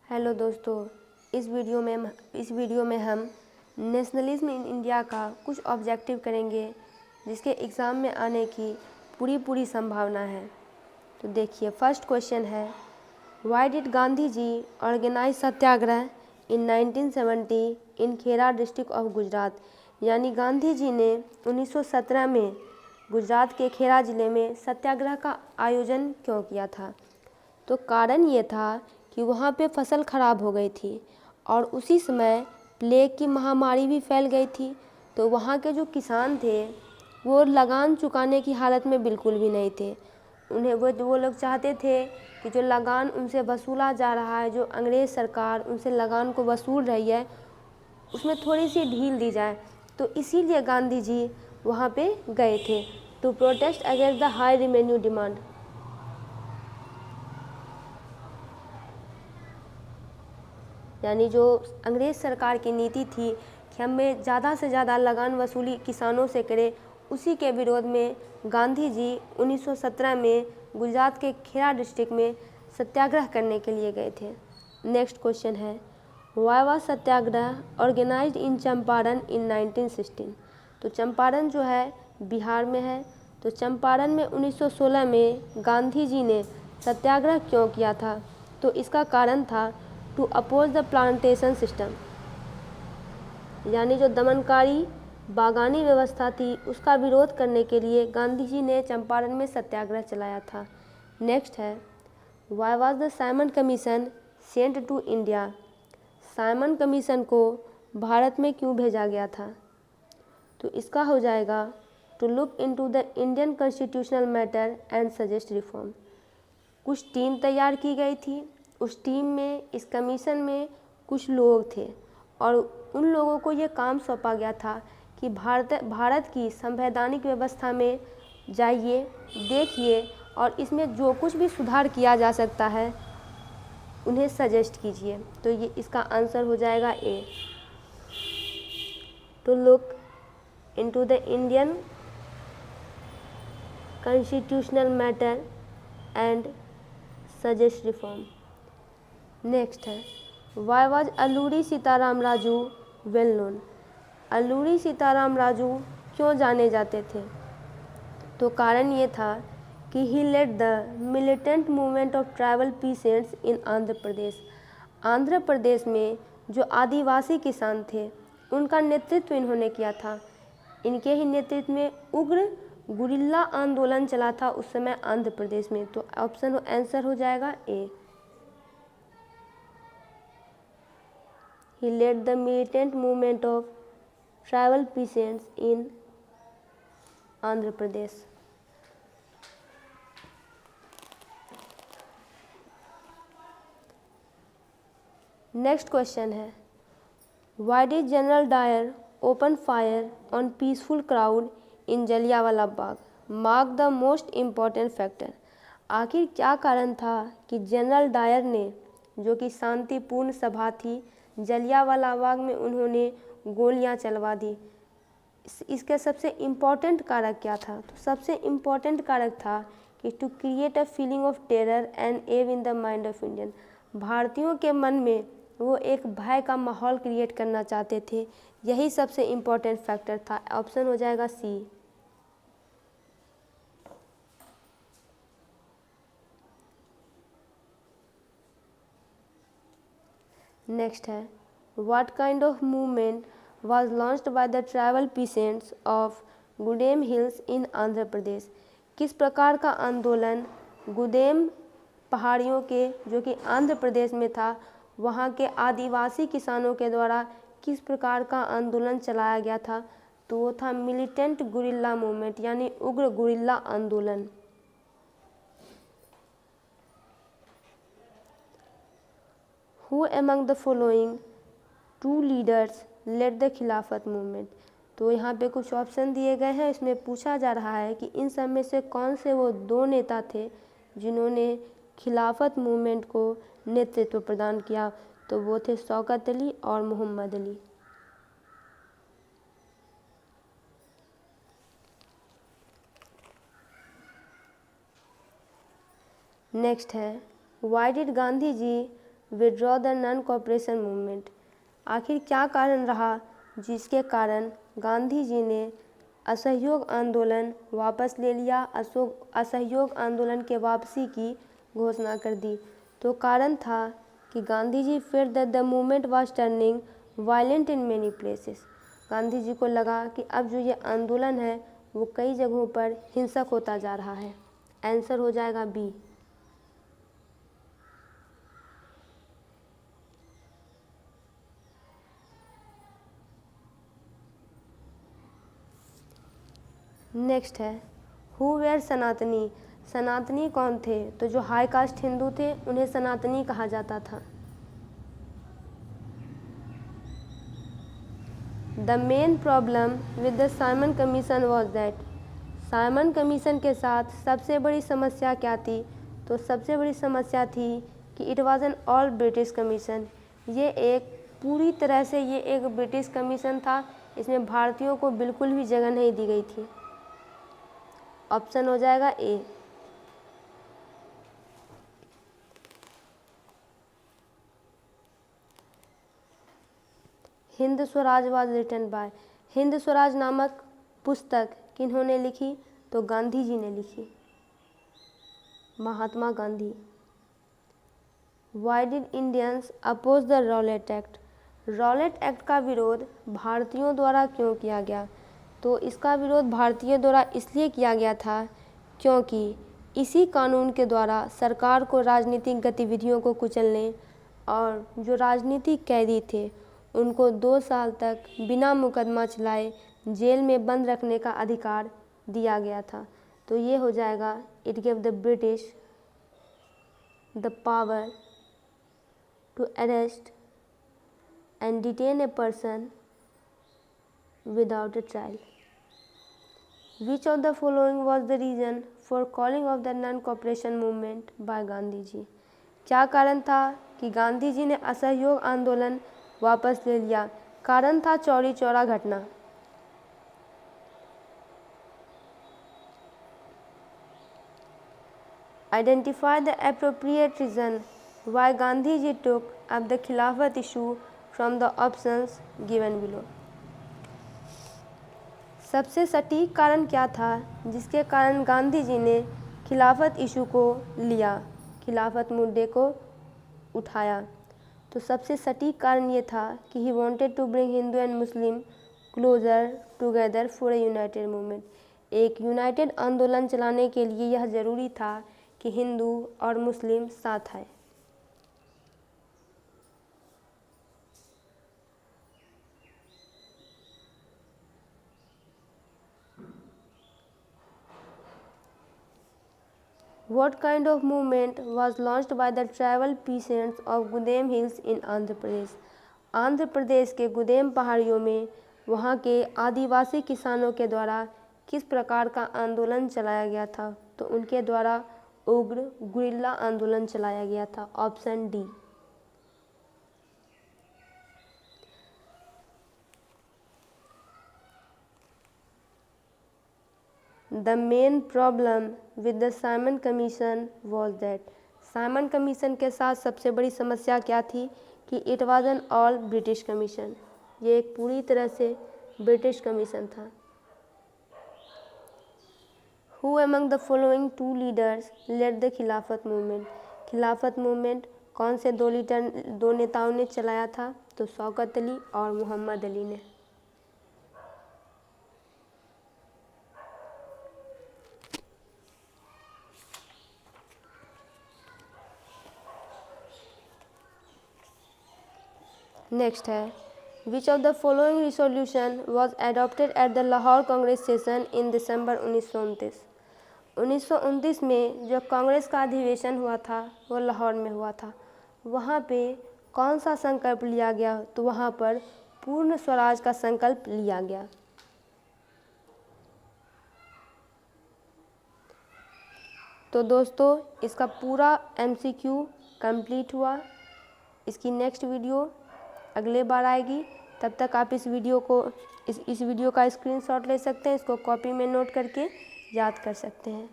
Hello दोस्तों, इस video में हम नेशनलिज्म इन इंडिया का कुछ ऑब्जेक्टिव करेंगे जिसके एग्ज़ाम में आने की पूरी संभावना है। तो देखिए, फर्स्ट क्वेश्चन है, why did Gandhi ji organise satyagraha in 1970 in Kheda district of Gujarat. यानी गांधी जी ने 1917 में गुजरात के खेड़ा ज़िले में सत्याग्रह का आयोजन क्यों किया था। तो कारण ये था कि वहाँ पे फसल खराब हो गई थी और उसी समय प्लेग की महामारी भी फैल गई थी। तो वहाँ के जो किसान थे वो लगान चुकाने की हालत में बिल्कुल भी नहीं थे। उन्हें वो लोग चाहते थे कि जो लगान उनसे वसूला जा रहा है, जो अंग्रेज़ सरकार उनसे लगान को वसूल रही है, उसमें थोड़ी सी ढील दी जाए। तो इसीलिए गांधी जी वहाँ पे गए थे to protest against the high revenue demand. यानी जो अंग्रेज़ सरकार की नीति थी कि हमें ज़्यादा से ज़्यादा लगान वसूली किसानों से करें, उसी के विरोध में गांधी जी 1917 में गुजरात के खेड़ा डिस्ट्रिक्ट में सत्याग्रह करने के लिए गए थे। नेक्स्ट क्वेश्चन है, व्हाई वाज सत्याग्रह ऑर्गेनाइज्ड इन चंपारण इन 1916। तो चंपारण जो है बिहार में है। तो चंपारण में 1916 में गांधी जी ने सत्याग्रह क्यों किया था। तो इसका कारण था to oppose the plantation system. यानी जो दमनकारी बागानी व्यवस्था थी उसका विरोध करने के लिए गांधी जी ने चंपारण में सत्याग्रह चलाया था। नेक्स्ट है, why was the Simon commission sent to India. Simon commission को भारत में क्यों भेजा गया था। तो इसका हो जाएगा to look into the Indian constitutional matter and suggest reform. कुछ टीम तैयार की गई थी, उस टीम में, इस कमीशन में कुछ लोग थे और उन लोगों को ये काम सौंपा गया था कि भारत की संवैधानिक व्यवस्था में जाइए, देखिए और इसमें जो कुछ भी सुधार किया जा सकता है उन्हें सजेस्ट कीजिए। तो ये इसका आंसर हो जाएगा A, to look into the Indian constitutional matter and suggest reform. Next है, why was Alluri Sitarama Raju well known. Alluri Sitarama Raju क्यों जाने जाते थे। तो कारण ये था कि he led the militant movement of tribal peasants in Andhra Pradesh. Andhra Pradesh में जो आदिवासी किसान थे उनका नेतृत्व इन्होंने किया था। इनके ही नेतृत्व में उग्र गुरिल्ला आंदोलन चला था उस समय आंध्र प्रदेश में। तो ऑप्शन आंसर हो जाएगा ए, he led the militant movement of tribal peasants in Andhra Pradesh. Next question है, why did general Dyer open fire on peaceful crowd in Jallianwala Bagh, mark the most important factor. आखिर क्या कारण था कि जनरल डायर ने, जो कि शांतिपूर्ण सभा थी, जलियांवाला बाग में उन्होंने गोलियां चलवा दी। इसका सबसे इम्पॉर्टेंट कारक क्या था। तो सबसे इम्पॉर्टेंट कारक था कि to create a feeling of terror and awe in the mind of Indian. भारतीयों के मन में वो एक भय का माहौल क्रिएट करना चाहते थे, यही सबसे इम्पॉर्टेंट फैक्टर था। ऑप्शन हो जाएगा सी। नेक्स्ट है, what kind of movement was launched by the tribal peasants of Gudem hills in Andhra Pradesh. किस प्रकार का आंदोलन गुदेम पहाड़ियों के, जो कि आंध्र प्रदेश में था, वहाँ के आदिवासी किसानों के द्वारा किस प्रकार का आंदोलन चलाया गया था। तो वो था मिलिटेंट गुरिल्ला मूवमेंट, यानी उग्र गुरिल्ला आंदोलन। Who among the following two leaders led the Khilafat movement. तो यहाँ पे कुछ ऑप्शन दिए गए हैं, इसमें पूछा जा रहा है कि इन सब में से कौन से वो दो नेता थे जिन्होंने खिलाफत मूवमेंट को नेतृत्व प्रदान किया। तो वो थे शौकत अली और मोहम्मद अली। नेक्स्ट है, why did Gandhi ji withdraw the non cooperation movement. आखिर क्या कारण रहा जिसके कारण गांधी जी ने असहयोग आंदोलन वापस ले लिया, असहयोग आंदोलन के वापसी की घोषणा कर दी? तो कारण था कि Gandhi ji felt that the movement was turning violent in many places. Gandhi ji को लगा कि अब जो ये आंदोलन है वो कई जगहों पर हिंसक होता जा रहा है। आंसर हो जाएगा बी। नेक्स्ट है हु वेर सनातनी। सनातनी कौन थे? तो जो हाई कास्ट हिंदू थे उन्हें सनातनी कहा जाता था। The main problem with the Simon commission was that. Simon commission के साथ सबसे बड़ी समस्या क्या थी? तो सबसे बड़ी समस्या थी कि it was an all British commission. ये एक पूरी तरह से ये एक ब्रिटिश कमीशन था, इसमें भारतीयों को बिल्कुल भी जगह नहीं दी गई थी। ऑप्शन हो जाएगा A. Hind Swaraj was written by. Hind Swaraj नामक पुस्तक किन्होंने लिखी? तो गांधी जी ने लिखी, Mahatma Gandhi. Why did Indians oppose the Rowlatt Act. Rowlatt Act का विरोध भारतीयों द्वारा क्यों किया गया? तो इसका विरोध भारतीयों द्वारा इसलिए किया गया था क्योंकि इसी कानून के द्वारा सरकार को राजनीतिक गतिविधियों को कुचलने और जो राजनीतिक कैदी थे उनको 2 साल तक बिना मुकदमा चलाए जेल में बंद रखने का अधिकार दिया गया था। तो ये हो जाएगा it give the British the power to arrest and detain a person without a trial. Which of the following was the reason for calling off the non cooperation movement by Gandhi ji. क्या कारण था कि गांधी जी ने असहयोग आंदोलन वापस ले लिया? कारण था चौरी चौरा घटना। Identify the appropriate reason why Gandhi ji took up the Khilafat issue from the options given below. सबसे सटीक कारण क्या था जिसके कारण गांधी जी ने खिलाफत इशू को लिया, खिलाफत मुद्दे को उठाया? तो सबसे सटीक कारण ये था कि he wanted to bring Hindu and Muslim closer together for a united movement. एक यूनाइटेड आंदोलन चलाने के लिए यह ज़रूरी था कि हिंदू और मुस्लिम साथ आए। What kind of movement was launched by the tribal peasants of Gudem Hills in Andhra Pradesh? Andhra प्रदेश के गुदेम पहाड़ियों में वहाँ के आदिवासी किसानों के द्वारा किस प्रकार का आंदोलन चलाया गया था? तो उनके द्वारा उग्र गुरिल्ला आंदोलन चलाया गया था। Option D. The main problem with the Simon commission was that. Simon commission के साथ सबसे बड़ी समस्या क्या थी? कि it was an all British commission. ये एक पूरी तरह से ब्रिटिश कमीशन था। Who among the following 2 leaders led the Khilafat movement. Khilafat movement कौन से 2 नेताओं ने चलाया था? तो शौकत अली और मोहम्मद अली ने। नेक्स्ट है which of the following resolution was adopted at the Lahore Congress session in December 1929। 1929 में जो कांग्रेस का अधिवेशन हुआ था वो लाहौर में हुआ था। वहाँ पे कौन सा संकल्प लिया गया? तो वहाँ पर पूर्ण स्वराज का संकल्प लिया गया। तो दोस्तों इसका पूरा MCQ कंप्लीट हुआ। इसकी नेक्स्ट वीडियो अगले बार आएगी। तब तक आप इस वीडियो का स्क्रीनशॉट ले सकते हैं, इसको कॉपी में नोट करके याद कर सकते हैं।